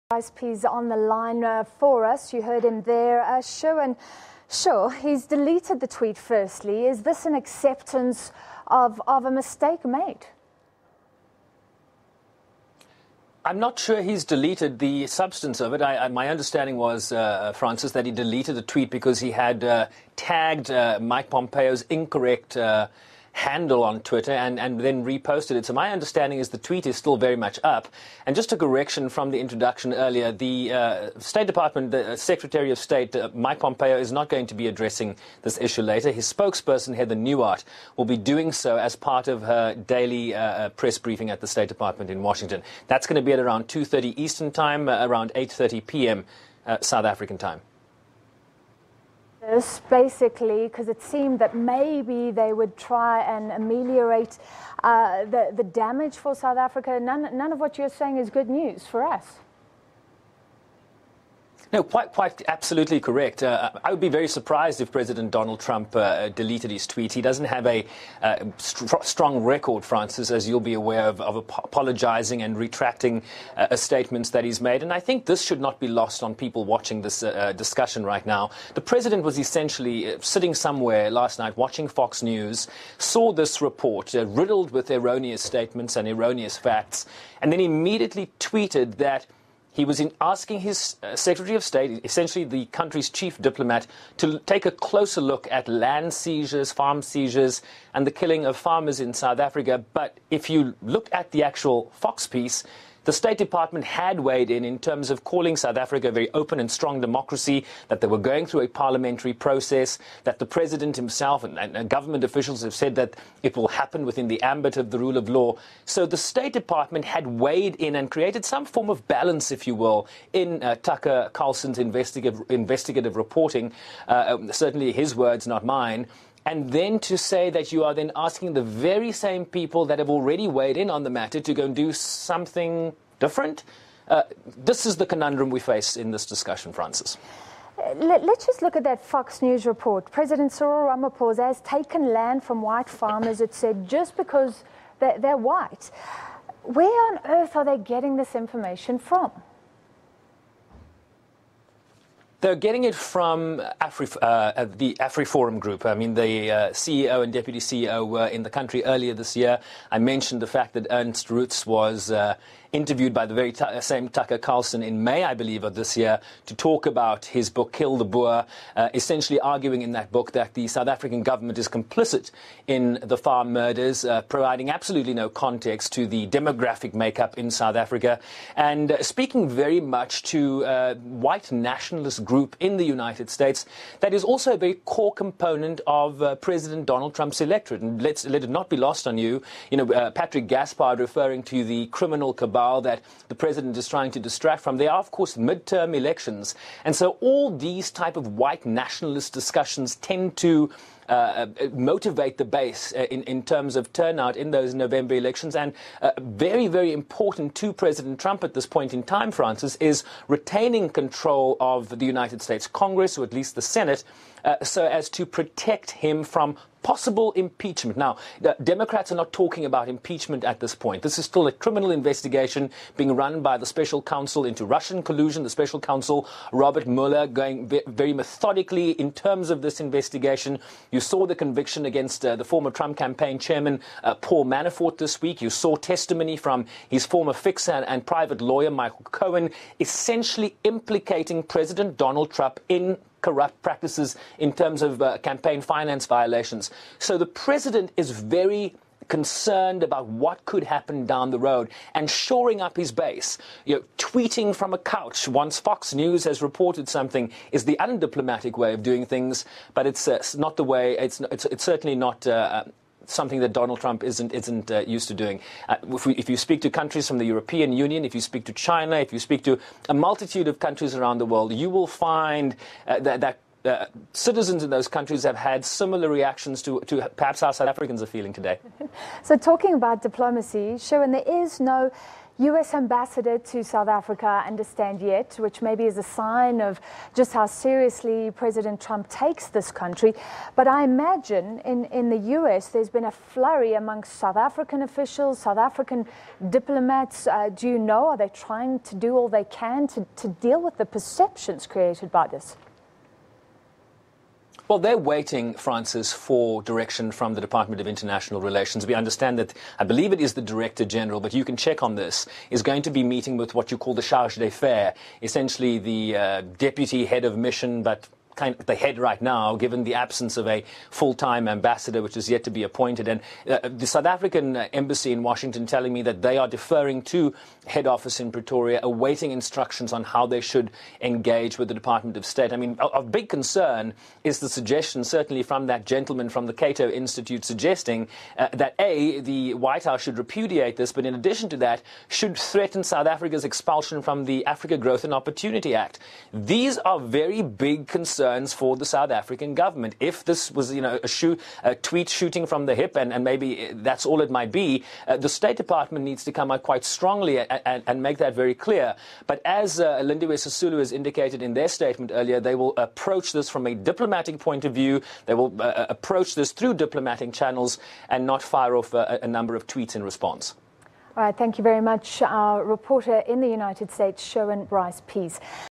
Bryce-Pease on the line for us. You heard him there. Sure, he's deleted the tweet firstly. Is this an acceptance of a mistake made? I'm not sure he's deleted the substance of it. My understanding was, Francis, that he deleted the tweet because he had tagged Mike Pompeo's incorrect handle on Twitter and then reposted it. So my understanding is the tweet is still very much up. And just a correction from the introduction earlier, the State Department, the Secretary of State, Mike Pompeo, is not going to be addressing this issue later. His spokesperson, Heather Newart, will be doing so as part of her daily press briefing at the State Department in Washington. That's going to be at around 2:30 Eastern Time, around 8:30 p.m. South African time. Basically, because it seemed that maybe they would try and ameliorate the damage for South Africa. None of what you're saying is good news for us. No, quite absolutely correct. I would be very surprised if President Donald Trump deleted his tweet. He doesn't have a strong record, Francis, as you'll be aware of apologizing and retracting statements that he's made. And I think this should not be lost on people watching this discussion right now. The president was essentially sitting somewhere last night watching Fox News, saw this report riddled with erroneous statements and erroneous facts, and then immediately tweeted that he was asking his Secretary of State, essentially the country's chief diplomat, to take a closer look at land seizures, farm seizures, and the killing of farmers in South Africa. But if you look at the actual Fox piece, the State Department had weighed in terms of calling South Africa a very open and strong democracy, that they were going through a parliamentary process, that the president himself and government officials have said that it will happen within the ambit of the rule of law. So the State Department had weighed in and created some form of balance, if you will, in Tucker Carlson's investigative reporting. Certainly his words, not mine. And then to say that you are then asking the very same people that have already weighed in on the matter to go and do something different? This is the conundrum we face in this discussion, Francis. Let's just look at that Fox News report. President Cyril Ramaphosa has taken land from white farmers, it said, just because they're white. Where on earth are they getting this information from? They're getting it from the AfriForum group. I mean, the CEO and deputy CEO were in the country earlier this year. I mentioned the fact that Ernst Roots was interviewed by the very same Tucker Carlson in May, I believe, of this year to talk about his book, Kill the Boer, essentially arguing in that book that the South African government is complicit in the farm murders, providing absolutely no context to the demographic makeup in South Africa, and speaking very much to white nationalist group in the United States that is also a very core component of President Donald Trump's electorate. And let it not be lost on you, Patrick Gaspard referring to the criminal cabal that the president is trying to distract from. They are, of course, midterm elections. And so all these type of white nationalist discussions tend to motivate the base in terms of turnout in those November elections. And very, very important to President Trump at this point in time, Francis, is retaining control of the United States Congress, or at least the Senate, so as to protect him from possible impeachment. Now, the Democrats are not talking about impeachment at this point. This is still a criminal investigation being run by the special counsel into Russian collusion, the special counsel Robert Mueller, going very methodically in terms of this investigation. You saw the conviction against the former Trump campaign chairman, Paul Manafort, this week. You saw testimony from his former fixer and private lawyer, Michael Cohen, essentially implicating President Donald Trump in corrupt practices in terms of campaign finance violations. So the president is very concerned about what could happen down the road and shoring up his base. Tweeting from a couch once Fox News has reported something is the undiplomatic way of doing things, but it's not the way. It's certainly not something that Donald Trump isn't used to doing. If you speak to countries from the European Union, if you speak to China, if you speak to a multitude of countries around the world, you will find that citizens in those countries have had similar reactions to perhaps how South Africans are feeling today. So talking about diplomacy, Sharon, there is no US ambassador to South Africa understand yet, which maybe is a sign of just how seriously President Trump takes this country. But I imagine in the US there's been a flurry amongst South African officials, South African diplomats. Do you know, are they trying to do all they can to deal with the perceptions created by this? Well, they're waiting, Francis, for direction from the Department of International Relations. We understand that, I believe it is the Director General, but you can check on this, is going to be meeting with what you call the charge d'affaires, essentially the deputy head of mission, but kind of the head right now, given the absence of a full-time ambassador, which is yet to be appointed. And the South African embassy in Washington telling me that they are deferring to head office in Pretoria, awaiting instructions on how they should engage with the Department of State. I mean, of big concern is the suggestion, certainly from that gentleman from the Cato Institute, suggesting that, A, the White House should repudiate this, but in addition to that, should threaten South Africa's expulsion from the Africa Growth and Opportunity Act. These are very big concerns for the South African government. If this was, a tweet shooting from the hip, and maybe that's all it might be, the State Department needs to come out quite strongly and make that very clear. But as Lindiwe Sisulu has indicated in their statement earlier, they will approach this from a diplomatic point of view. They will approach this through diplomatic channels and not fire off a number of tweets in response. All right, thank you very much. Our reporter in the United States, Bryce-Pease.